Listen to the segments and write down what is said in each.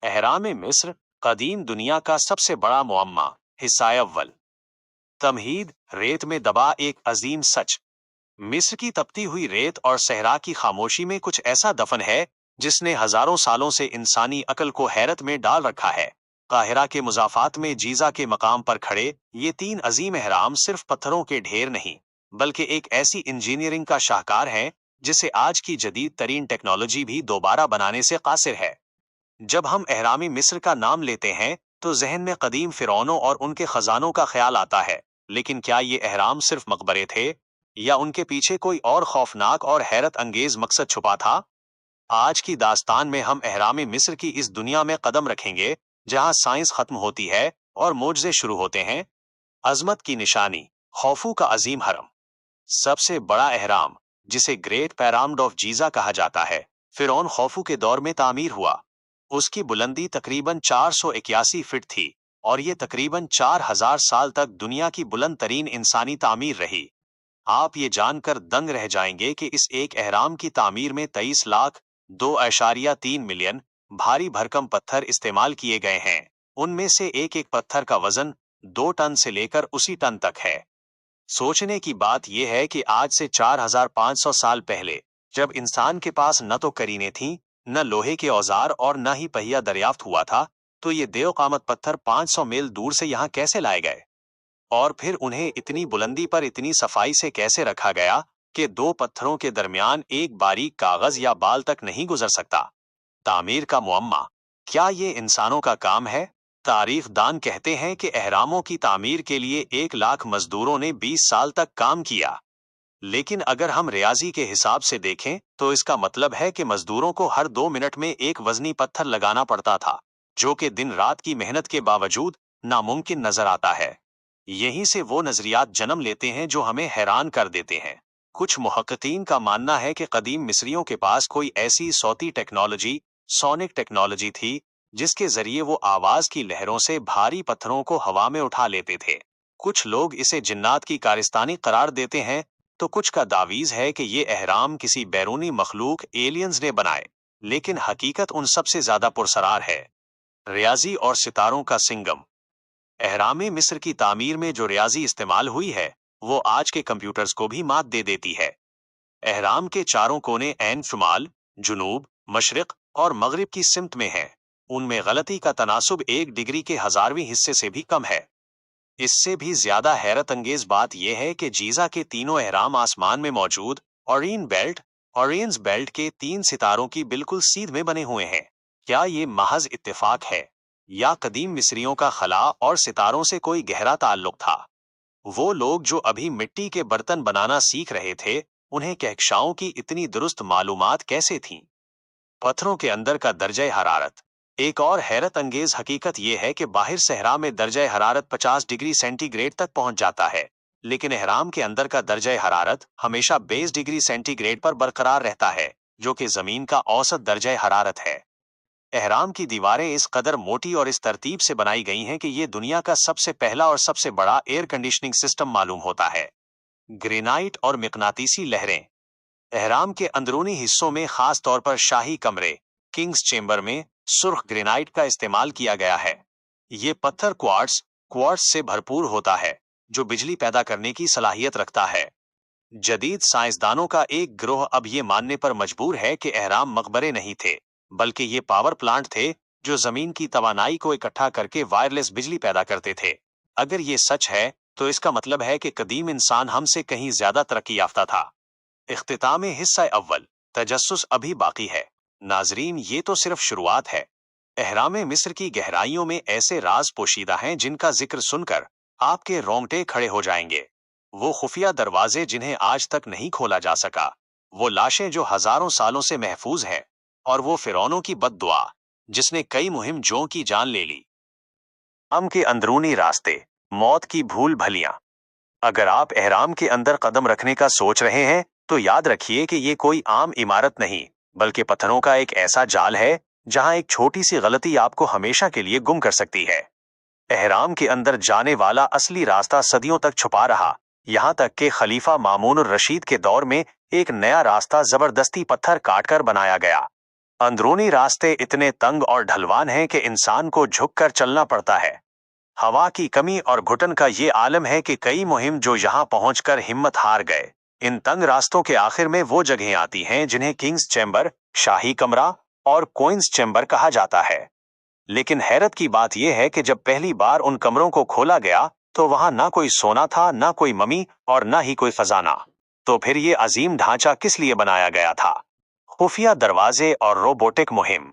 اہرام مصر قدیم دنیا کا سب سے بڑا معمہ۔ حصہ اول، تمہید، ریت میں دبا ایک عظیم سچ۔ مصر کی تپتی ہوئی ریت اور صحرا کی خاموشی میں کچھ ایسا دفن ہے جس نے ہزاروں سالوں سے انسانی عقل کو حیرت میں ڈال رکھا ہے۔ قاہرہ کے مضافات میں جیزا کے مقام پر کھڑے یہ تین عظیم اہرام صرف پتھروں کے ڈھیر نہیں، بلکہ ایک ایسی انجینئرنگ کا شاہکار ہے جسے آج کی جدید ترین ٹیکنالوجی بھی دوبارہ بنانے سے قاصر ہے۔ جب ہم اہرام مصر کا نام لیتے ہیں تو ذہن میں قدیم فرعونوں اور ان کے خزانوں کا خیال آتا ہے، لیکن کیا یہ اہرام صرف مقبرے تھے یا ان کے پیچھے کوئی اور خوفناک اور حیرت انگیز مقصد چھپا تھا؟ آج کی داستان میں ہم اہرام مصر کی اس دنیا میں قدم رکھیں گے جہاں سائنس ختم ہوتی ہے اور معجزے شروع ہوتے ہیں۔ عظمت کی نشانی، خوفو کا عظیم حرم۔ سب سے بڑا اہرام، جسے گریٹ پیرامڈ آف جیزا کہا جاتا ہے، فرعون خوفو کے دور میں تعمیر ہوا۔ اس کی بلندی تقریباً 481 فٹ تھی اور یہ تقریباً 4000 سال تک دنیا کی بلند ترین انسانی تعمیر رہی۔ آپ یہ جان کر دنگ رہ جائیں گے کہ اس ایک اہرام کی تعمیر میں 23,02.3 ملین بھاری بھرکم پتھر استعمال کیے گئے ہیں۔ ان میں سے ایک ایک پتھر کا وزن 2 ٹن سے لے کر اسی ٹن تک ہے۔ سوچنے کی بات یہ ہے کہ آج سے 4500 سال پہلے، جب انسان کے پاس نہ تو کرینے تھیں، نہ لوہے کے اوزار اور نہ ہی پہیا دریافت ہوا تھا، تو یہ دیو قامت پتھر 500 میل دور سے یہاں کیسے لائے گئے؟ اور پھر انہیں اتنی بلندی پر اتنی صفائی سے کیسے رکھا گیا کہ دو پتھروں کے درمیان ایک باریک کاغذ یا بال تک نہیں گزر سکتا؟ تعمیر کا معمہ، کیا یہ انسانوں کا کام ہے؟ تاریخ دان کہتے ہیں کہ اہراموں کی تعمیر کے لیے 1,00,000 مزدوروں نے 20 سال تک کام کیا۔ لیکن اگر ہم ریاضی کے حساب سے دیکھیں تو اس کا مطلب ہے کہ مزدوروں کو ہر 2 منٹ میں ایک وزنی پتھر لگانا پڑتا تھا، جو کہ دن رات کی محنت کے باوجود ناممکن نظر آتا ہے۔ یہیں سے وہ نظریات جنم لیتے ہیں جو ہمیں حیران کر دیتے ہیں۔ کچھ محققین کا ماننا ہے کہ قدیم مصریوں کے پاس کوئی ایسی صوتی ٹیکنالوجی، سونک ٹیکنالوجی تھی، جس کے ذریعے وہ آواز کی لہروں سے بھاری پتھروں کو ہوا میں اٹھا لیتے تھے۔ کچھ لوگ اسے جنات کی کارستانی قرار دیتے ہیں، تو کچھ کا دعویز ہے کہ یہ اہرام کسی بیرونی مخلوق ایلینز نے بنائے، لیکن حقیقت ان سب سے زیادہ پرسرار ہے۔ ریاضی اور ستاروں کا سنگم۔ اہرام مصر کی تعمیر میں جو ریاضی استعمال ہوئی ہے وہ آج کے کمپیوٹرز کو بھی مات دے دیتی ہے۔ اہرام کے چاروں کونے عین شمال، جنوب، مشرق اور مغرب کی سمت میں ہیں۔ ان میں غلطی کا تناسب 1 ڈگری کے 1000ویں حصے سے بھی کم ہے۔ اس سے بھی زیادہ حیرت انگیز بات یہ ہے کہ جیزا کے تینوں اہرام آسمان میں موجود اورینز بیلٹ کے 3 ستاروں کی بالکل سیدھ میں بنے ہوئے ہیں۔ کیا یہ محض اتفاق ہے یا قدیم مصریوں کا خلا اور ستاروں سے کوئی گہرا تعلق تھا؟ وہ لوگ جو ابھی مٹی کے برتن بنانا سیکھ رہے تھے، انہیں کہکشاؤں کی اتنی درست معلومات کیسے تھیں؟ پتھروں کے اندر کا درجہ حرارت۔ ایک اور حیرت انگیز حقیقت یہ ہے کہ باہر صحرا میں درجہ حرارت 50 ڈگری سینٹی گریڈ تک پہنچ جاتا ہے، لیکن اہرام کے اندر کا درجہ حرارت ہمیشہ 20 ڈگری سینٹی گریڈ پر برقرار رہتا ہے، جو کہ زمین کا اوسط درجہ حرارت ہے۔ اہرام کی دیواریں اس قدر موٹی اور اس ترتیب سے بنائی گئی ہیں کہ یہ دنیا کا سب سے پہلا اور سب سے بڑا ایئر کنڈیشننگ سسٹم معلوم ہوتا ہے۔ گرینائٹ اور مقناطیسی لہریں۔ اہرام کے اندرونی حصوں میں، خاص طور پر شاہی کمرے کنگز چیمبر میں، سرخ گرینائٹ کا استعمال کیا گیا ہے۔ یہ پتھر کوارٹز سے بھرپور ہوتا ہے، جو بجلی پیدا کرنے کی صلاحیت رکھتا ہے۔ جدید سائنسدانوں کا ایک گروہ اب یہ ماننے پر مجبور ہے کہ اہرام مقبرے نہیں تھے، بلکہ یہ پاور پلانٹ تھے جو زمین کی توانائی کو اکٹھا کر کے وائرلیس بجلی پیدا کرتے تھے۔ اگر یہ سچ ہے تو اس کا مطلب ہے کہ قدیم انسان ہم سے کہیں زیادہ ترقی یافتہ تھا۔ اختتام حصہ اول، تجسس ابھی باقی ہے۔ ناظرین، یہ تو صرف شروعات ہے۔ اہرام مصر کی گہرائیوں میں ایسے راز پوشیدہ ہیں جن کا ذکر سن کر آپ کے رونگٹے کھڑے ہو جائیں گے۔ وہ خفیہ دروازے جنہیں آج تک نہیں کھولا جا سکا، وہ لاشیں جو ہزاروں سالوں سے محفوظ ہیں، اور وہ فرعونوں کی بد دعا جس نے کئی مہم جوں کی جان لے لی۔ کے اندرونی راستے، موت کی بھول بھلیاں۔ اگر آپ اہرام کے اندر قدم رکھنے کا سوچ رہے ہیں تو یاد رکھیے کہ یہ کوئی عام عمارت نہیں، بلکہ پتھروں کا ایک ایسا جال ہے جہاں ایک چھوٹی سی غلطی آپ کو ہمیشہ کے لیے گم کر سکتی ہے۔ اہرام کے اندر جانے والا اصلی راستہ صدیوں تک چھپا رہا، یہاں تک کہ خلیفہ مامون الرشید کے دور میں ایک نیا راستہ زبردستی پتھر کاٹ کر بنایا گیا۔ अंदरूनी रास्ते इतने तंग और ढलवान हैं कि इंसान को झुककर चलना पड़ता है। हवा की कमी और घुटन का ये आलम है कि कई मुहिम जो यहाँ पहुंचकर हिम्मत हार गए। इन तंग रास्तों के आखिर में वो जगहें आती हैं जिन्हें किंग्स चैम्बर, शाही कमरा और क्वींस चैम्बर कहा जाता है। लेकिन हैरत की बात यह है कि जब पहली बार उन कमरों को खोला गया तो वहां ना कोई सोना था, ना कोई ममी और ना ही कोई खजाना। तो फिर ये अजीम ढांचा किस लिए बनाया गया था? खुफिया दरवाजे और रोबोटिक मुहिम।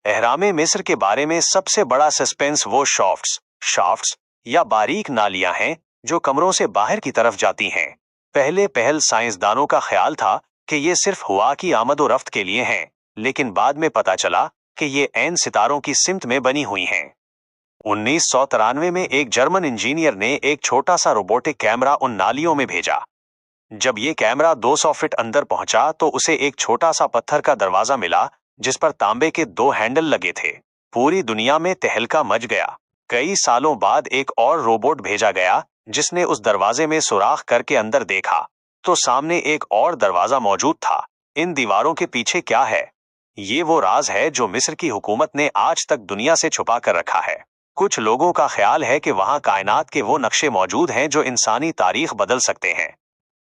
एहरामे मिस्र के बारे में सबसे बड़ा सस्पेंस वो शाफ्ट्स या बारीक नालियां हैं जो कमरों से बाहर की तरफ जाती हैं। पहले पहल साइंसदानों का ख्याल था कि ये सिर्फ हवा की आमद और रफ्त के लिए हैं, लेकिन बाद में पता चला कि ये ऐन सितारों की सिमत में बनी हुई हैं। 1993 में एक जर्मन इंजीनियर ने एक छोटा सा रोबोटिक कैमरा उन नालियों में भेजा। जब ये कैमरा 200 फीट अंदर पहुंचा तो उसे एक छोटा सा पत्थर का दरवाजा मिला जिस पर तांबे के 2 हैंडल लगे थे। पूरी दुनिया में तहलका मच गया। कई सालों बाद एक और रोबोट भेजा गया जिसने उस दरवाजे में सुराख करके अंदर देखा तो सामने एक और दरवाजा मौजूद था। इन दीवारों के पीछे क्या है? ये वो राज है जो मिस्र की हुकूमत ने आज तक दुनिया से छुपा कर रखा है। कुछ लोगों का ख्याल है कि वहां कायनात के वो नक्शे मौजूद हैं जो इंसानी तारीख बदल सकते हैं।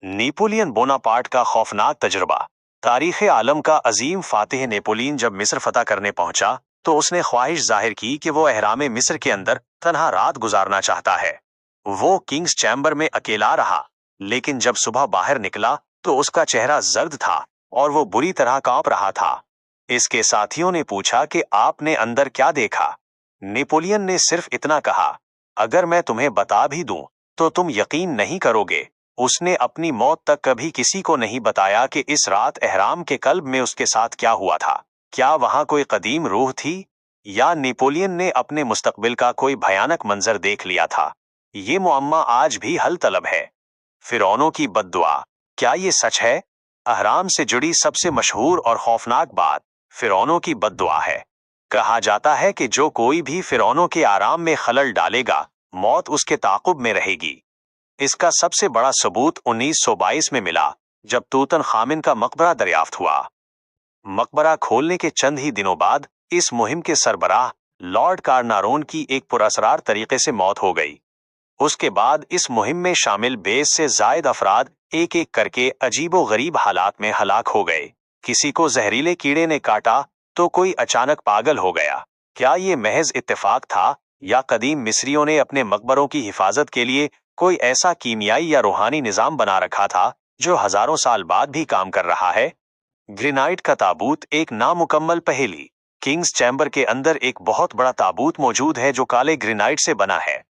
नेपोलियन बोनापार्ट का खौफनाक तजुर्बा। तारीख आलम का अजीम फातिह नेपोलियन जब मिस्र फतह करने पहुंचा तो उसने ख्वाहिश जाहिर की कि वो एहरामे मिस्र के अंदर तन्हा रात गुजारना चाहता है। वो किंग्स चैम्बर में अकेला रहा, लेकिन जब सुबह बाहर निकला तो उसका चेहरा जर्द था और वो बुरी तरह कांप रहा था। इसके साथियों ने पूछा कि आपने अंदर क्या देखा? नेपोलियन ने सिर्फ इतना कहा, अगर मैं तुम्हें बता भी दूं तो तुम यकीन नहीं करोगे। उसने अपनी मौत तक कभी किसी को नहीं बताया कि इस रात एहराम के कल्ब में उसके साथ क्या हुआ था। क्या वहां कोई कदीम रूह थी या नेपोलियन ने अपने मुस्तकबिल का कोई भयानक मंजर देख लिया था? ये मुअम्मा आज भी हल तलब है। फिरौनों की बद्दुआ, क्या ये सच है? अहराम से जुड़ी सबसे मशहूर और खौफनाक बात फिरौनों की बद्दुआ है। कहा जाता है कि जो कोई भी फिरौनों के आराम में खलल डालेगा, मौत उसके ताक़ुब में रहेगी। इसका सबसे बड़ा सबूत 1922 में मिला जब तूतनखामिन का मकबरा दरियाफ्त हुआ। मकबरा खोलने के चंद ही दिनों बाद इस मुहिम के सरबराह लॉर्ड कार्नारोन की एक पुरअसरार तरीके से मौत हो गई। उसके बाद इस मुहिम में शामिल 20 से जायद अफराद एक एक करके अजीबो गरीब हालात में हलाक हो गए। किसी को जहरीले कीड़े ने काटा तो कोई अचानक पागल हो गया। क्या ये महज इत्तेफाक था या कदीम मिस्रियों ने अपने मकबरों की हिफाजत के लिए कोई ऐसा कीमियाई या रूहानी निजाम बना रखा था जो हजारों साल बाद भी काम कर रहा है? ग्रेनाइट का ताबूत एक नामुकम्मल पहेली। किंग्स चैम्बर के अंदर एक बहुत बड़ा ताबूत मौजूद है जो काले ग्रेनाइट से बना है।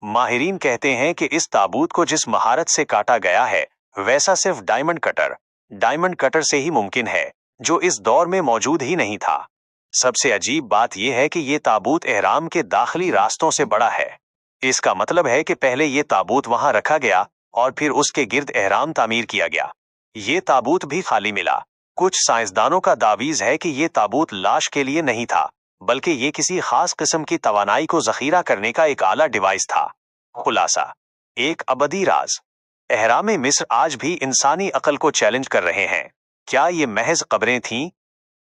माहिरीन कहते हैं कि इस ताबूत को जिस महारत से काटा गया है वैसा सिर्फ डायमंड कटर से ही मुमकिन है, जो इस दौर में मौजूद ही नहीं था। सबसे अजीब बात यह है कि ये ताबूत एहराम के दाखिली रास्तों से बड़ा है। इसका मतलब है कि पहले ये ताबूत वहां रखा गया और फिर उसके गिर्द एहराम तामीर किया गया। ये ताबूत भी खाली मिला। कुछ साइंसदानों का दावीज है कि ये ताबूत लाश के लिए नहीं था, बल्कि ये किसी खास किस्म की तवानाई को जखीरा करने का एक आला डिवाइस था। खुलासा, एक अबदी राज। एहरामे मिस्र आज भी इंसानी अकल को चैलेंज कर रहे हैं। क्या ये महज कब्रें थीं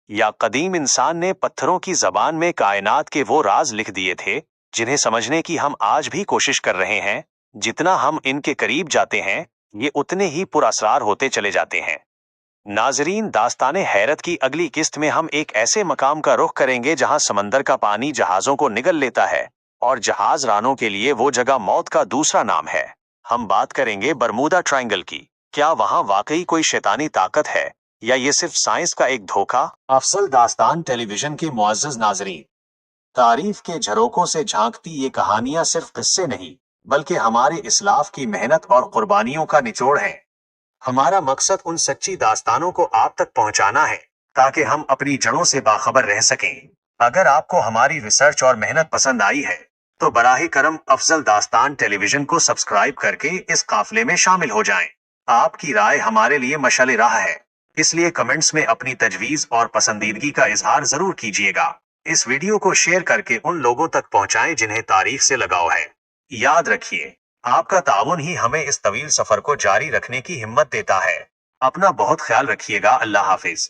या कदीम इंसान ने पत्थरों की जबान में कायनात के वो राज लिख दिए थे जिन्हें समझने की हम आज भी कोशिश कर रहे हैं? जितना हम इनके करीब जाते हैं ये उतने ही पुरअसरार होते चले जाते हैं। नाजरीन, दास्ताने हैरत की अगली किस्त में हम एक ऐसे मकाम का रुख करेंगे जहां समंदर का पानी जहाजों को निगल लेता है और जहाज रानों के लिए वो जगह मौत का दूसरा नाम है। हम बात करेंगे बरमूदा ट्रायंगल की। क्या वहां वाकई कोई शैतानी ताकत है या ये सिर्फ साइंस का एक धोखा? अफसल दास्तान टेलीविजन के मुअज़्ज़ज़ नाज़रीन, तारीफ के झरोकों से झांकती ये कहानियां सिर्फ किस्से नहीं बल्कि हमारे इस्लाफ की मेहनत और कुर्बानियों का निचोड़ है। हमारा मकसद उन सच्ची दास्तानों को आप तक पहुंचाना है ताकि हम अपनी जड़ों से बाखबर रह सकें। अगर आपको हमारी रिसर्च और मेहनत पसंद आई है तो बराहे करम अफजल दास्तान टेलीविजन को सब्सक्राइब करके इस काफिले में शामिल हो जाएं। आपकी राय हमारे लिए मशाले राह है, इसलिए कमेंट्स में अपनी तजवीज और पसंदीदगी का इजहार जरूर कीजिएगा। इस वीडियो को शेयर करके उन लोगों तक पहुंचाएं जिन्हें तारीख से लगाव है। याद रखिए, आपका ताउन ही हमें इस तवील सफर को जारी रखने की हिम्मत देता है। अपना बहुत ख्याल रखिएगा। अल्लाह हाफिज।